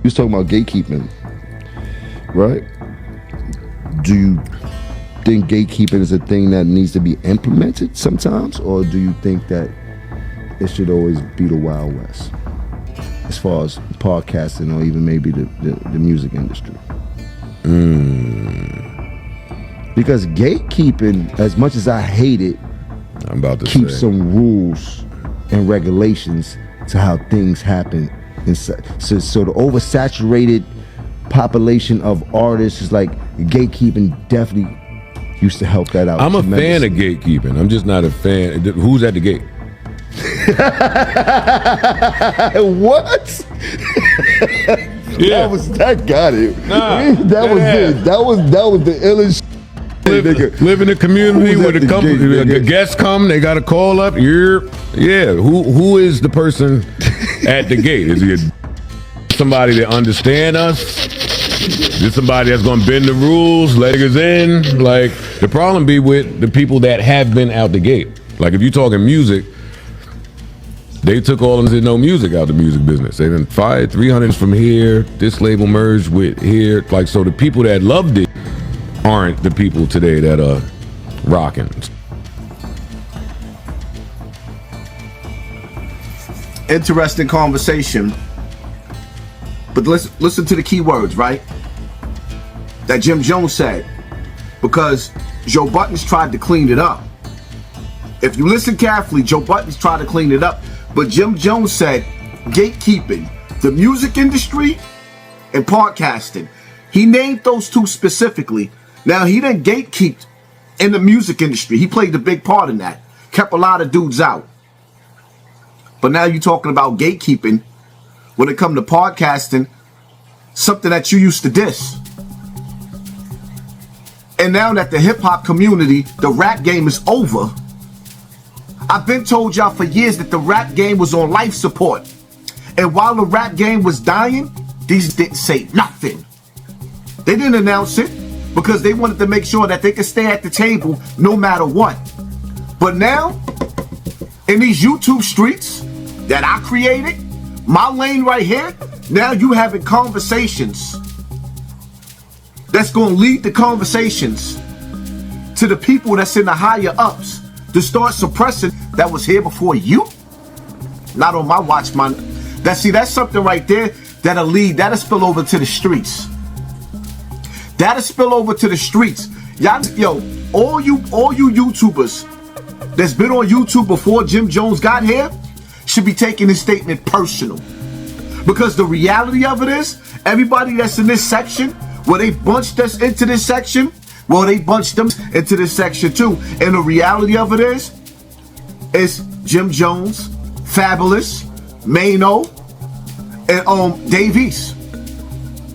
You was talking about gatekeeping, right? Do you think gatekeeping is a thing that needs to be implemented sometimes, or do you think that it should always be the Wild West as far as podcasting or even maybe the music industry? Because gatekeeping, as much as I hate it, I'm about to keep say. some rules and regulations to how things happen inside. So the oversaturated population of artists is like gatekeeping definitely used to help that out. I'm a fan of gatekeeping. I'm just not a fan. Who's at the gate? What? Yeah. That got it. Nah, that was it. That was the illest. Live in a community where the guests come, they got to call up. Who is the person at the gate? Is he somebody that understand us? Is it somebody that's gonna bend the rules, let us in? Like, the problem be with the people that have been out the gate. Like, if you're talking music, they took all of them that know music out the music business. They done fired 300 from here. This label merged with here. Like, so the people that loved it aren't the people today that are rocking. Interesting conversation. But listen to the key words, right? That Jim Jones said. Because Joe Buttons tried to clean it up. If you listen carefully, Joe Buttons tried to clean it up. But Jim Jones said, gatekeeping, the music industry and podcasting. He named those two specifically. Now, he didn't gatekeep in the music industry. He played a big part in that. Kept a lot of dudes out. But now you're talking about gatekeeping when it comes to podcasting, something that you used to diss. And now that the hip-hop community, the rap game is over, I've been told y'all for years that the rap game was on life support. And while the rap game was dying, these didn't say nothing. They didn't announce it because they wanted to make sure that they could stay at the table no matter what. But now, in these YouTube streets that I created, my lane right here, now you having conversations that's going to lead the conversations to the people that's in the higher ups to start suppressing that was here before you. Not on my watch, man. That's something right there that'll spill over to the streets. That'll spill over to the streets. Y'all, all you YouTubers that's been on YouTube before Jim Jones got here should be taking his statement personal. Because the reality of it is, everybody that's in this section, where they bunched us into this section, well, they bunched them into this section too. And the reality of it is Jim Jones, Fabulous, Mano, and Davies.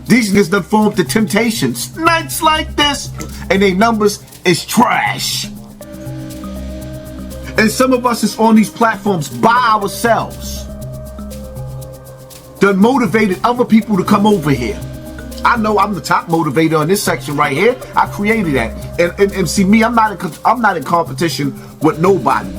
These niggas done formed the Temptations. Nights like this, and their numbers is trash. And some of us is on these platforms by ourselves. Done motivated other people to come over here. I know I'm the top motivator on this section right here. I created that. And see me, I'm not in competition with nobody.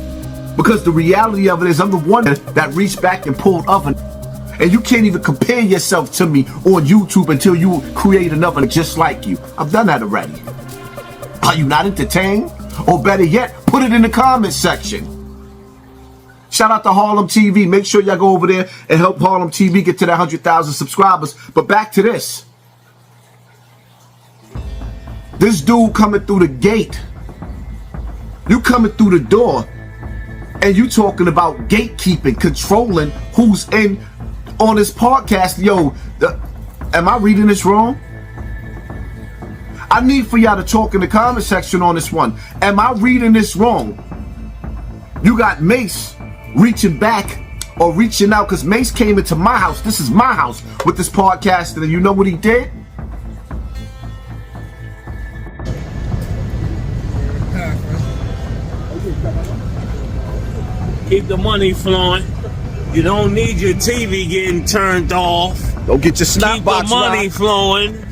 Because the reality of it is I'm the one that reached back and pulled up. And you can't even compare yourself to me on YouTube until you create another just like you. I've done that already. Are you not entertained? Or better yet, put it in the comments section. Shout out to Harlem TV. Make sure y'all go over there and help Harlem TV get to that 100,000 subscribers. But back to this. This dude coming through the gate. You coming through the door. And you talking about gatekeeping, controlling who's in on this podcast. Am I reading this wrong? I need for y'all to talk in the comment section on this one. Am I reading this wrong? You got Mace reaching back or reaching out because Mace came into my house. This is my house with this podcast. And you know what he did? Keep the money flowing. You don't need your TV getting turned off. Don't get your snap Keep box the money flowing.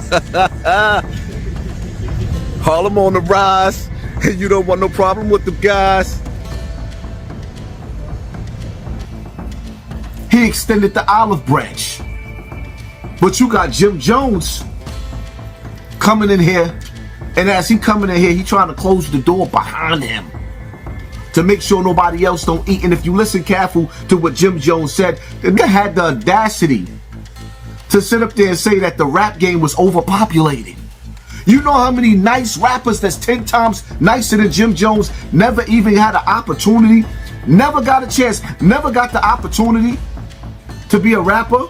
Harlem on the rise. You don't want no problem with the guys. He extended the olive branch. But you got Jim Jones coming in here, and as he coming in here, he trying to close the door behind him to make sure nobody else don't eat. And if you listen careful to what Jim Jones said, the guy had the audacity to sit up there and say that the rap game was overpopulated. You know how many nice rappers that's 10 times nicer than Jim Jones never even had an opportunity, never got a chance, never got the opportunity to be a rapper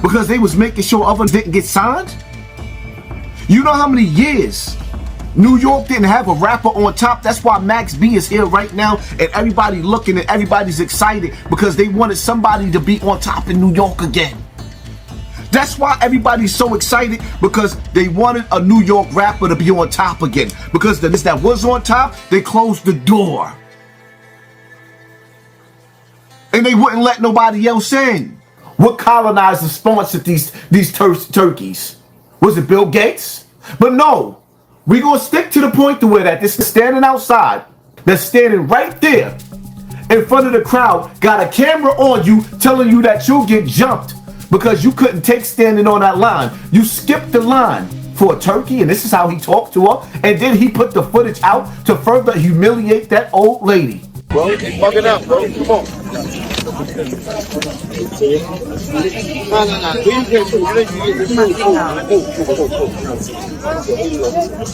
because they was making sure others didn't get signed? You know how many years New York didn't have a rapper on top? That's why Max B is here right now, and everybody looking and everybody's excited because they wanted somebody to be on top in New York again. That's why everybody's so excited, because they wanted a New York rapper to be on top again. Because the list that was on top, they closed the door. And they wouldn't let nobody else in. What colonizer sponsored these turkeys? Was it Bill Gates? But no. We're going to stick to the point to where that this is standing outside, that's standing right there in front of the crowd, got a camera on you telling you that you'll get jumped because you couldn't take standing on that line. You skipped the line for a turkey, and this is how he talked to her. And then he put the footage out to further humiliate that old lady. Bro, you fucking up, bro. Come on.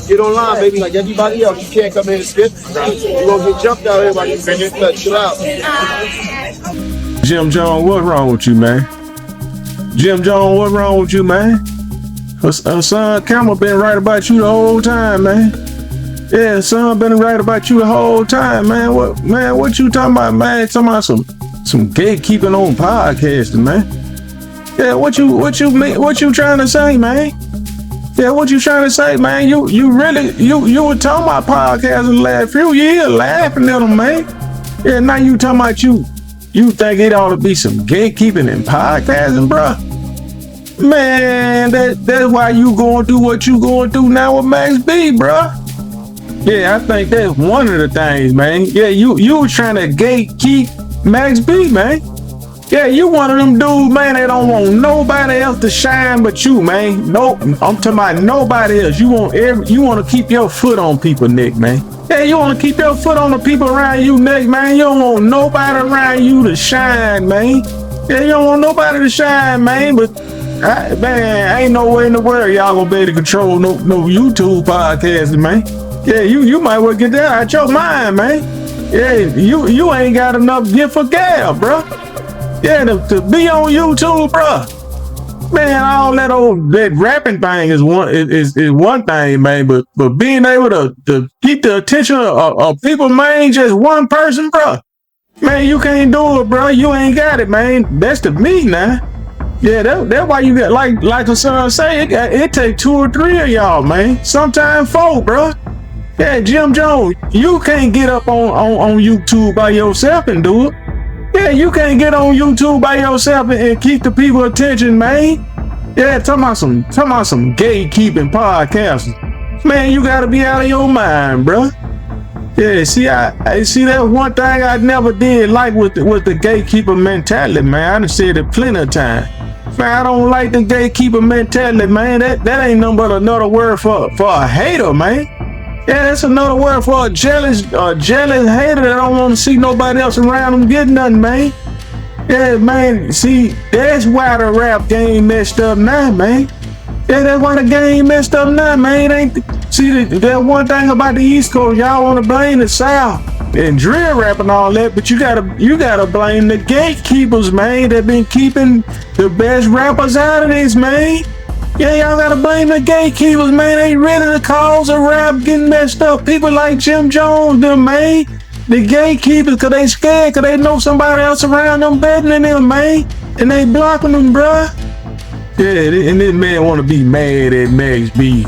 Get online, baby, like everybody else. You can't come in and spit. You're gonna get jumped out here by your fingers. Chill out. Jim Jones, what's wrong with you, man? Jim Jones, what's wrong with you, man? Hassan Campbell been right about you the whole time, man. Yeah, son, been right about you the whole time, man. What you talking about, man? Talking about some gatekeeping on podcasting, man. Yeah, what you trying to say, man? Yeah, what you trying to say, man? You were talking about podcasting the last few years, laughing at them, man. Yeah, now you talking about you think it ought to be some gatekeeping and podcasting, bruh? Man, that's why you going through what you going through now with Max B, bruh. Yeah, I think that's one of the things, man. Yeah, you were trying to gatekeep Max B, man. Yeah, you one of them dudes, man, that don't want nobody else to shine but you, man. Nope, I'm talking about nobody else. You want to keep your foot on people, Nick, man. Yeah, you want to keep your foot on the people around you, Nick, man. You don't want nobody around you to shine, man. Yeah, you don't want nobody to shine, man. But man, ain't no way in the world y'all gonna be able to control no YouTube podcasting, man. Yeah, you might well get that out your mind, man. Yeah, you ain't got enough gift for gab, bro. Yeah, to be on YouTube, bro. Man, all that rapping thing is one thing, man. But being able to keep the attention of people, man, just one person, bro. Man, you can't do it, bro. You ain't got it, man. That's the me now. Yeah, that's why you got like the son say, it take 2 or 3 of y'all, man. Sometimes 4, bro. Yeah, Jim Jones, you can't get up on YouTube by yourself and do it. Yeah, you can't get on YouTube by yourself and keep the people attention, man. Yeah, talking about some gatekeeping podcasters. Man, you gotta be out of your mind, bro. Yeah, see, I see that one thing I never did like with the gatekeeper mentality, man. I done said it plenty of times. Man, I don't like the gatekeeper mentality, man. That ain't nothing but another word for a hater, man. Yeah, that's another word for a jealous hater that don't want to see nobody else around them get nothing, man. Yeah, man, see, that's why the rap game messed up now, man. Yeah, that's why the game messed up now, man. See, that one thing about the East Coast, y'all want to blame the South and drill rap and all that, but you gotta blame the gatekeepers, man, that been keeping the best rappers out of this, man. Yeah, y'all gotta blame the gatekeepers, man. They ready to cause a rap getting messed up. People like Jim Jones, them, man. The gatekeepers, cause they scared, cause they know somebody else around them better than them, man. And they blocking them, bruh. Yeah, and this man wanna be mad at Max B.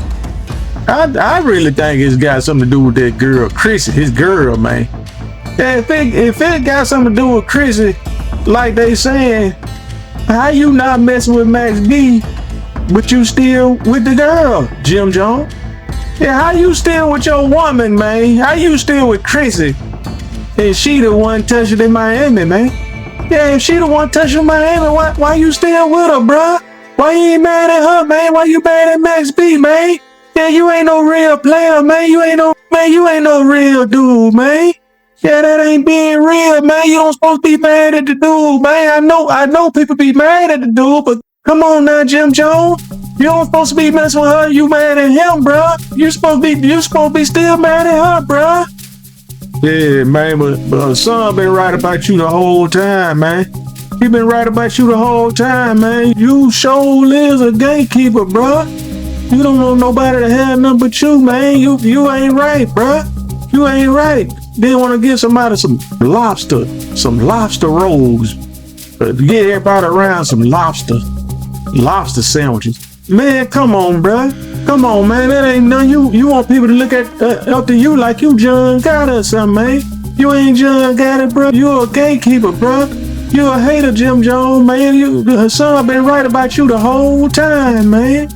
I really think it's got something to do with that girl, Chrissy, his girl, man. Yeah, if it got something to do with Chrissy, like they saying, how you not messing with Max B, but you still with the girl, Jim Jones? Yeah, how you still with your woman, man? How you still with Chrissy? And she the one touched it in Miami, man. Yeah, if she the one touched it in Miami, why you still with her, bruh? Why you ain't mad at her, man? Why you mad at Max B, man? Yeah, you ain't no real player, man. You ain't no real dude, man. Yeah, that ain't being real, man. You don't supposed to be mad at the dude, man. I know people be mad at the dude, but come on now, Jim Jones. You don't supposed to be messing with her. You mad at him, bruh. You supposed to be still mad at her, bruh. Yeah, man, but son been right about you the whole time, man. He been right about you the whole time, man. You sure is a gatekeeper, bruh. You don't want nobody to have nothing but you, man. You ain't right, bruh. You ain't right. Then want to give somebody some lobster rolls. Get everybody around some lobster sandwiches. Man, come on, bruh. Come on, man. That ain't none. You want people to look at up to you like you John Gotti or something, man. You ain't John Gotti, bruh. You a gatekeeper, bruh. You a hater, Jim Jones, man. Hassan been right about you the whole time, man.